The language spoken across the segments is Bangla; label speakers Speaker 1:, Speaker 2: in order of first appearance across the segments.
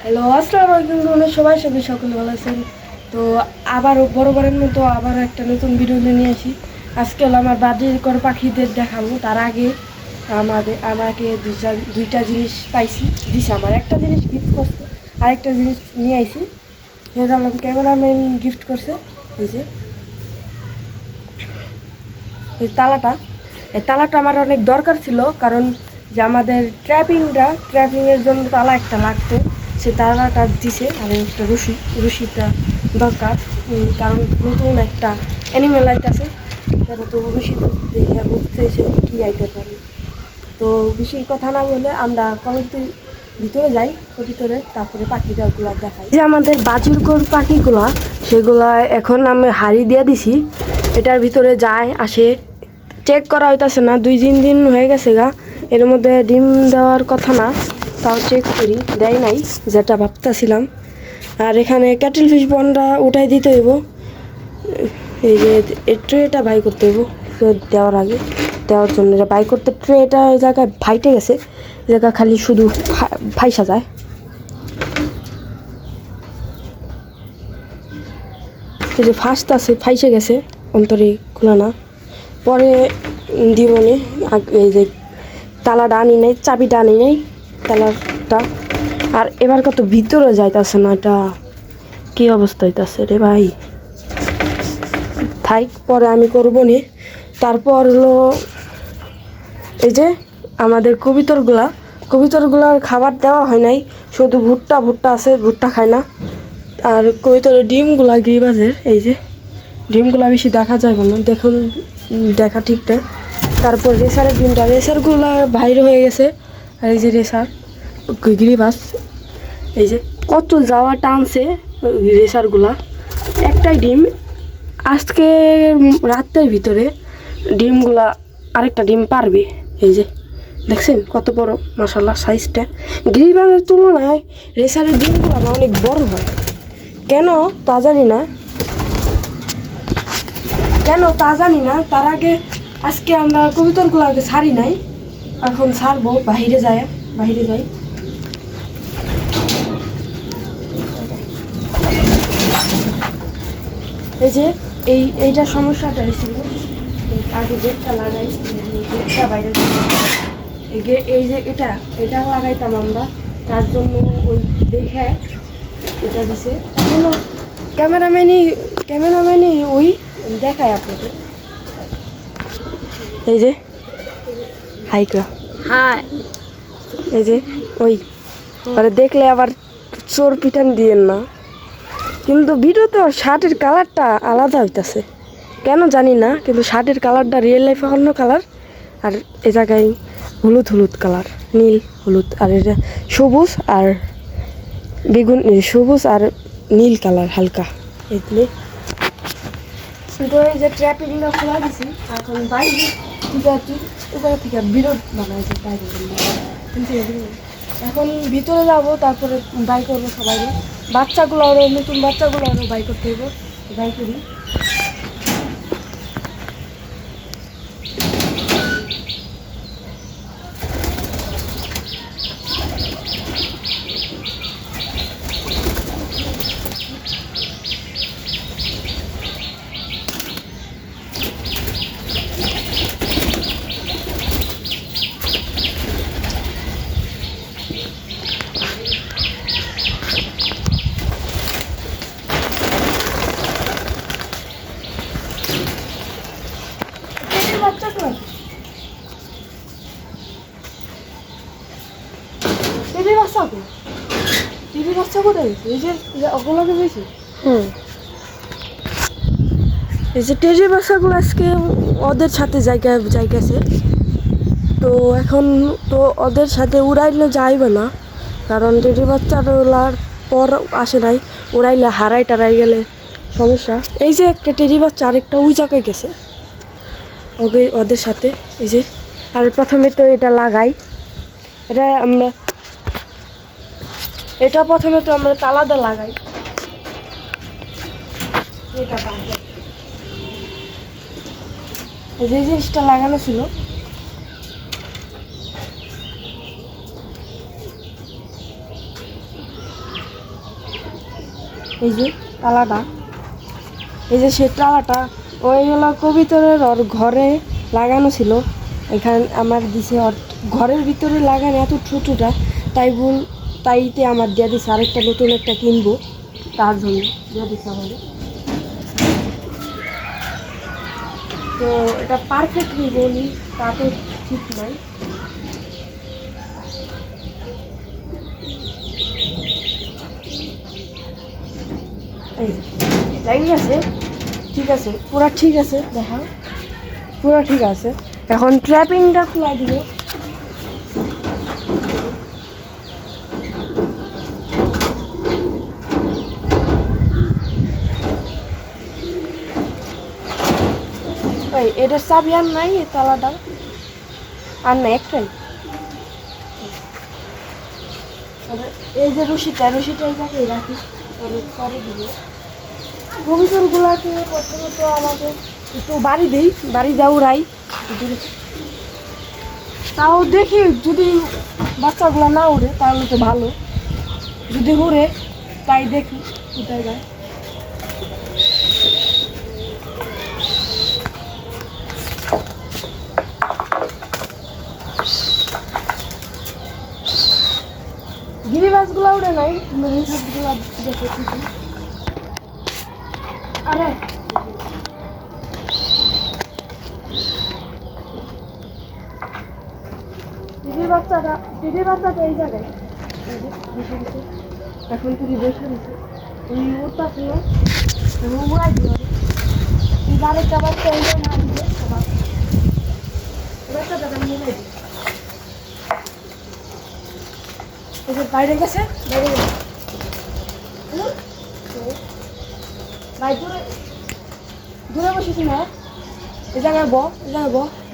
Speaker 1: হ্যালো, আসসালামু আলাইকুম। সবাই সকলে ভালো আছেন। তো আবারও বরাবরের মতো আবার একটা নতুন ভিডিও নিয়ে আসি। আজকে হলো আমার বাড়ির কর পাখিদের দেখাবো। তার আগে আমাকে দুইটা জিনিস পাইছি, দিছে আমার একটা জিনিস গিফট করছে, আরেকটা জিনিস নিয়ে আইছি। সেটা আমার ক্যামেরাম্যান গিফট করছে। এই যে এই তালাটা আমার অনেক দরকার ছিল, কারণ যে আমাদের ট্র্যাপিংয়ের জন্য তালা একটা লাগতো। সে তালাটা দিছে আর একটা রশিটা দরকার, কারণ নতুন একটা অ্যানিমেল আইতেছে। সেটা তো রশি দেখে বুঝতে সে কী আইতে পারে। তো বেশি কথা না বলে আমরা কলেজের ভিতরে যাই, ভিতরে তারপরে পাখিটাগুলো দেখাই। যে আমাদের বাজুরকর পাখিগুলা, সেগুলা এখন আমি হাড়ি দিয়ে দিছি। এটার ভিতরে যায় আসে, চেক করা হইতাছে না, 2-3 দিন হয়ে গেছে গা। এর মধ্যে ডিম দেওয়ার কথা না, তাও চেক করি, দেয় নাই যেটা ভাবতেছিলাম। আর এখানে ক্যাটেল ফিশ বনটা উঠাই দিতে হইব। এই যে এই ট্রেটা বাই করতে হইব দেওয়ার জন্য। এটা বাই করতে ট্রেটা ওই জায়গায় ফাইটে গেছে, জায়গা খালি শুধু ফাইসা যায়। এই যে ফার্স্ট আছে ফাইসে গেছে, অন্তরে খোলা না, পরে দিবনে। এই যে তালাটা আনি নাই, চাবিটা আনি নাই তালাটা। আর এবার কত ভিতরে যাইতেছে না, এটা কি অবস্থা হইতাছে রে ভাই। থাইক, পরে আমি করবো নি। তারপর হলো এই যে আমাদের কবিতরগুলার খাবার দেওয়া হয় নাই, শুধু ভুট্টা আছে, ভুট্টা খায় না। আর কবিতরের ডিমগুলা গিরিবাজের, এই যে ডিমগুলা বেশি দেখা যাবে না, দেখুন দেখা ঠিকঠাক। তারপর রেসারের ডিমটা, রেসারগুলা বাইরে হয়ে গেছে। আর এই যে রেসার গিরিবাজ, এই যে কত যাওয়া টানছে রেসারগুলা। একটাই ডিম, আজকে রাতের ভিতরে ডিমগুলা আরেকটা ডিম পারবে। এই যে দেখছেন কত বড়, মাশাআল্লাহ সাইজটা। গিরিবাজের তুলনায় রেসারের ডিমগুলো অনেক বড় হয়, কেন তা জানি না। তার আগে আজকে আমরা কবুতরগুলো আগে ছাড়ি নাই, এখন ছাড়বো। বাহিরে যাই। এই যে এইটা সমস্যাটা হয়েছিল, আগে গেটটা লাগাই, গেটটা বাইরে এই যে এটা লাগাইতাম আমরা, তার জন্য ওই দেখে এটা দিছে। ক্যামেরাম্যানই ওই দেখায় আপনাদের। এই যে হাইকা,
Speaker 2: হ্যাঁ,
Speaker 1: এই যে ওই দেখলে আবার চোর পিটান দিয়েন না। কিন্তু ভিডিওতে শার্টের কালারটা আলাদা হইতাছে, কেন জানি না, কিন্তু শার্টের কালারটা রিয়েল লাইফে অন্য কালার, আর এ জায়গায় হলুদ কালার, নীল হলুদ, আর এটা সবুজ আর বেগুন, সবুজ আর নীল কালার হালকা। এগুলি এই যে ট্র্যাপিংটা খোলা দিছি, এখন বাইরে উপরে থেকে বিরোধ বানায় যে বাইরে। এখন ভিতরে যাব, তারপরে বাই করবো সবাই। বাচ্চাগুলো আরও নতুন বাচ্চাগুলো আরও বাই করতে হইব, বাই করি। টিভি বাচ্চা কোথায়? এই যে ওগুলোকে বেশি। এই যে টেডি বাচ্চাগুলো আজকে ওদের সাথে যাইতেছে। তো এখন তো ওদের সাথে উড়াইলে যাইবে না, কারণ টেডি বাচ্চাগুলার পর আসে নাই, উড়াইলে হারাই টারাই গেলে সমস্যা। এই যে একটা টেডি বাচ্চা আরেকটা ওই জায়গায় গেছে ওদের সাথে। এই যে আর প্রথমে তো এটা লাগাই, প্রথমে তো আমরা তালাটা লাগাই। যে জিনিসটা লাগানো ছিল এই যে তালাটা, এই যে সে তালাটা ওইগুলো কবিতরের ওর ঘরে লাগানো ছিল, এখানে আমার দিছে ওর ঘরের ভিতরে লাগানো এত ছোটোটা, তাইতে আমার দিয়ে দিছে আরেকটা নতুন একটা কিনবো, তার জন্য দিয়ে দিছে আমাদের। তো এটা পারফেক্টলি বলি তা তো ঠিক নয়। লাইন আছে, ঠিক আছে, পুরা ঠিক আছে, দেখা পুরা ঠিক আছে। এখন ট্র্যাপিংটা খোলা দিব। এটার চাবি আর নাই, এই তালাটা আর নাই, একটাই। এই যে রশিটা এই জায়গায় রাখি, পরে দিব। কবিতরগুলাকে প্রথমত আমাকে একটু বাড়ি দেওয়া উড়াই, তাও দেখি যদি বাচ্চাগুলো না উড়ে তাহলে তো ভালো, যদি উড়ে তাই দেখি কোথায় যায়। গিরিবাজগুলো উড়ে নাই, গিরিবাজগুলো দেখে ঠিকই। আরে দিদির বাচ্চাটা এই জায়গায় এখন তুই বসে দিচ্ছে, তুই উঠতেছিল উড়াই দিল, আরেকটা বাচ্চা এই না দিবে বাচ্চাটা নিয়ে দিবে। বাইরে গেছে ভাই, দূরে বসেছি না, এ জায়গায়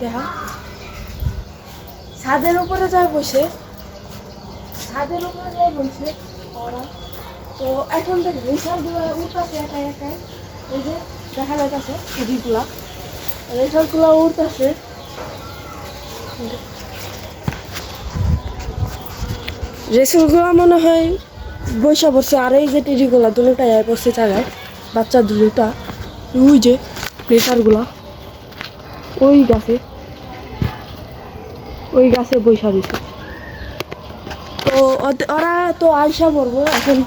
Speaker 1: দেখা ছাদের উপরে যায় বসে, ওরা। তো এখন থেকে রেশারগুলো উঠতেছে একাই, এই যে দেখা যাইতেছে রেশারগুলো উঠতেছে। রেশারগুলো মনে হয় বসে পড়ছে, আর এই যে টিডিগুলা দুটোটাই পড়ছে জায়গায়, বাচ্চা দুটা। ওই যে রেশারগুলা ওই গাছে বৈশা দিছে। তো ওরা তো আইসা পড়বো, এখন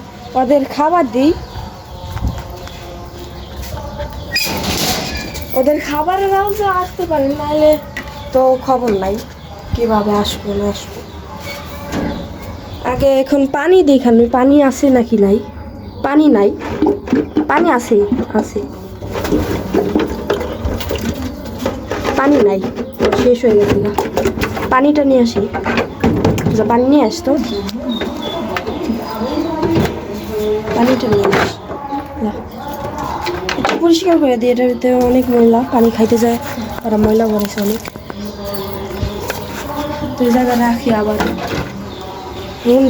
Speaker 1: ওদের খাবার দিই, ওদের খাবারের আওয়াজে আসতে পারে, নাহলে তো খবর নাই কিভাবে আসবো না আসবো। আগে এখন পানি দেখানো, পানি আছে নাকি নাই, পানি নাই, পানি আছে, পানি নাই, শেষ হয়ে গেছে না, পানিটা নিয়ে আসি, পানি নিয়ে আসতো, পানিটা নিয়ে আস, একটু পরিষ্কার করে দিই, এটার ভিতরে অনেক ময়লা, পানি খাইতে যায় ওরা, ময়লা ভরেছে অনেক। তো এই জায়গায় রাখি, আবার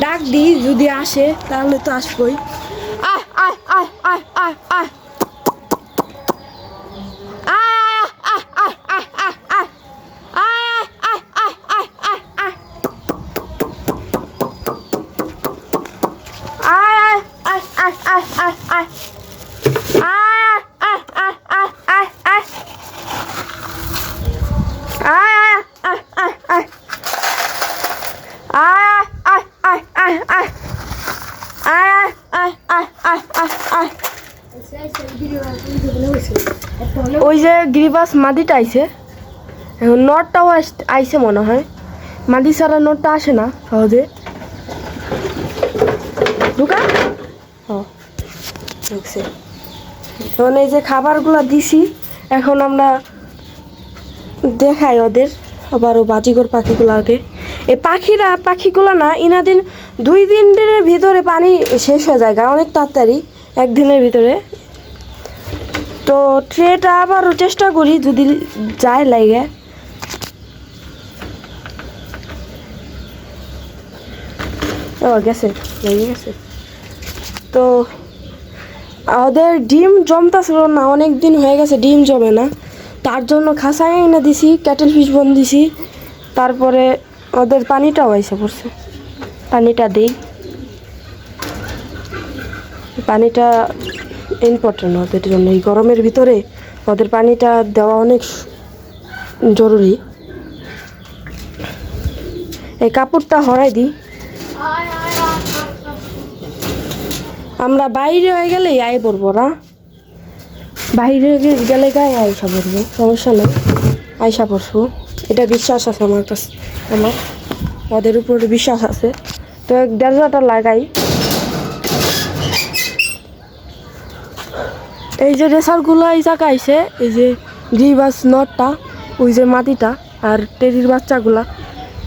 Speaker 1: ডাক দিই, যদি আসে তাহলে তো আসবোই। আয় আয় আয় আয় আয় আয় ওই যে গিরিবাস মাদিটা আইছে, এখন নটটাও আইছে মনে হয়, মাদি ছাড়া নটটা আসে না সহজে। ঢুকা ঢুকছে। এখন এই যে খাবারগুলো দিছি, এখন আমরা দেখাই ওদের, আবারও বাজিগর পাখিগুলোকে। এই পাখিগুলো না ইনাদিন 2 দিনের ভিতরে পানি শেষ হয়ে যায়, অনেক তাড়াতাড়ি, একদিনের ভিতরে। তো ট্রেটা আবারও চেষ্টা করি যদি যায় লাগে। গেছে লেগে গেছে। তো ওদের ডিম জমতেছিল না, অনেক দিন হয়ে গেছে ডিম জমে না, তার জন্য খাসায় এনে দিছি, ক্যাটেল ফিশ বন দিছি। তারপরে ওদের পানিটাও এসে পড়ছে, পানিটা দিই। পানিটা ইম্পর্টেন্ট ওদের জন্য, এই গরমের ভিতরে ওদের পানিটা দেওয়া অনেক জরুরি। এই কাপড়টা হরাই দিই। আমরা বাইরে হয়ে গেলেই আয় পড়বো না, বাইরে গেলে গায়ে আয়সা পড়বো, সমস্যা নেই, আয়সা পড়বো, এটা বিশ্বাস আছে আমার কাছে, আমার ওদের উপরে বিশ্বাস আছে। তো দেড়টা লাগাই। এই যে রেসারগুলো এই জায়গায় আইসে, এই যে গ্রিবাস নটটা, ওই যে মাটিটা আর টেরির বাচ্চাগুলা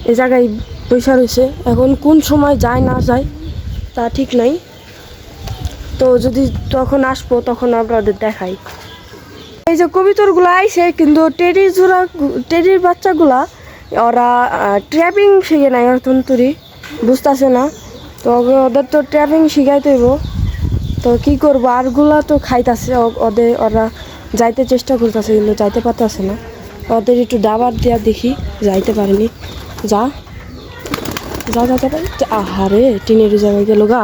Speaker 1: এই জায়গায় পয়সা রয়েছে। এখন কোন সময় যায় না যায় তা ঠিক নাই, তো যদি তখন আসবো তখন আপনাদের দেখাই। এই যে কবিতরগুলো আইসে, কিন্তু টেরির বাচ্চাগুলা ওরা ট্র্যাপিং শিখে নাই, অর্থন্তরি বুঝতেছে না, তো ওদের তো ট্র্যাপিং শিখাইতে হইব। তো কী করবো, আরগুলা তো খাইতেছে, ওরা যাইতে চেষ্টা করতেছে কিন্তু যাইতে পারতেছে না। ওদের একটু দাবার দেওয়া দেখি, যাইতে পারেনি। যা যা যেতে পারি। আহারে টিনের জায়গায় গেল গা।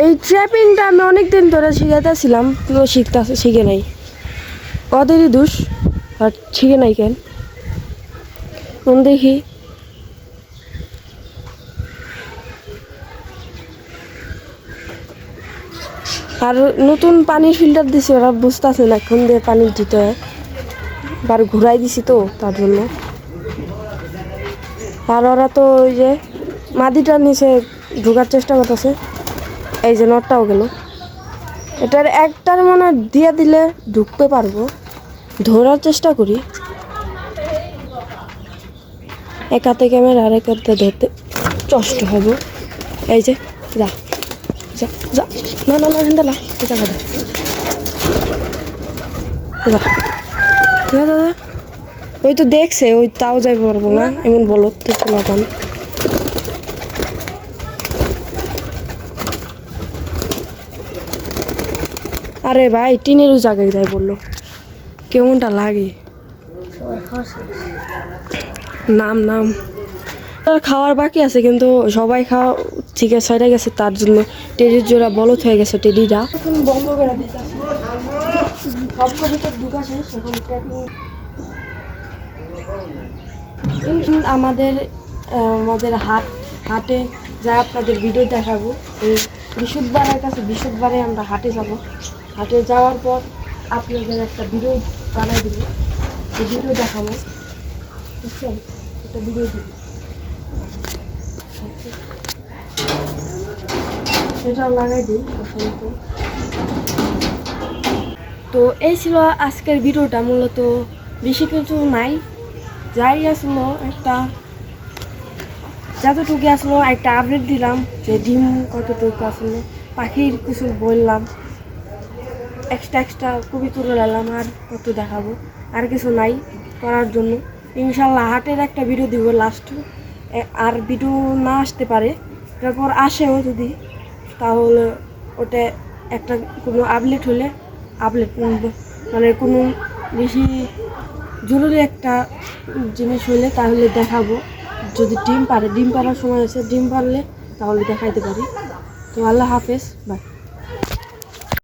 Speaker 1: এই ট্র্যাপিংটা আমি অনেক দিন ধরে শিখাইতেছিলাম, কিন্তু শিখে নাই, ওদেরই দোষ, আর শিখে নাই কেন দেখি। আর নতুন পানির ফিল্টার দিছি, ওরা বুঝতেছে না এখন দিয়ে পানি দিতে হয়, বার ঘুরাই দিছি তো তার জন্য। আর ওরা তো ওই যে মাটিটার নিচে ঢোকার চেষ্টা করতেছে। এই যে নটটাও গেল, এটার একটার মনে দিয়ে দিলে ঢুকতে পারবো, ধরার চেষ্টা করি। এক হাতে ক্যামেরা আর এক হাতে ধরতে কষ্ট হবে। এই যে যা যা যা, না না না না, দাদা ওই তো দেখছে, ওই তাও যাই পারবো না, এমন বলো তো লাগান। আরে ভাই টিনেরও জায়গায় যাই বললো, কেমনটা লাগে। নাম নাম খাওয়ার বাকি আছে, কিন্তু সবাই খাওয়া ঠিক আছে হয়ে গেছে, তার জন্য টেডির জোড়া বলত হয়ে গেছে। টেডিরা বন্ধ করে দিতে সব কবিতার ঢুকা শেষ। আমাদের আমাদের হাটে যা আপনাদের ভিডিও দেখাবো, এই বৃহস্পতিবারের কাছে বৃহস্পতিবারে আমরা হাটে যাব। হাটে যাওয়ার পর আপনাদের একটা ভিডিও বানাই দেবো, এই ভিডিও দেখাবো, বুঝছেন? একটা ভিডিও দেবো, সেটাও লাগাই দিই। তো এই ছিল আজকের ভিডিওটা, মূলত বেশি কিছু নাই, যাই আসলো একটা যতটুকু আসলো একটা আপডেট দিলাম, যে ডিম কতটুকু আসলো, পাখির কিছু বললাম, এক্সট্রা খুবই তুলে নিলাম, আর কত দেখাবো, আর কিছু নাই করার জন্য। ইনশাল্লাহ হাটের একটা ভিডিও দিব লাস্ট, আর ভিডিও না আসতে পারে, তারপর আসেও যদি, তাহলে ওটা একটা কোনো আপডেট হলে মানে কোনো বেশি জরুরি একটা জিনিস হলে তাহলে দেখাবো। যদি ডিম পাড়ার সময় আছে, ডিম পারলে তাহলে দেখাইতে পারি। তো আল্লাহ হাফেজ, বাই।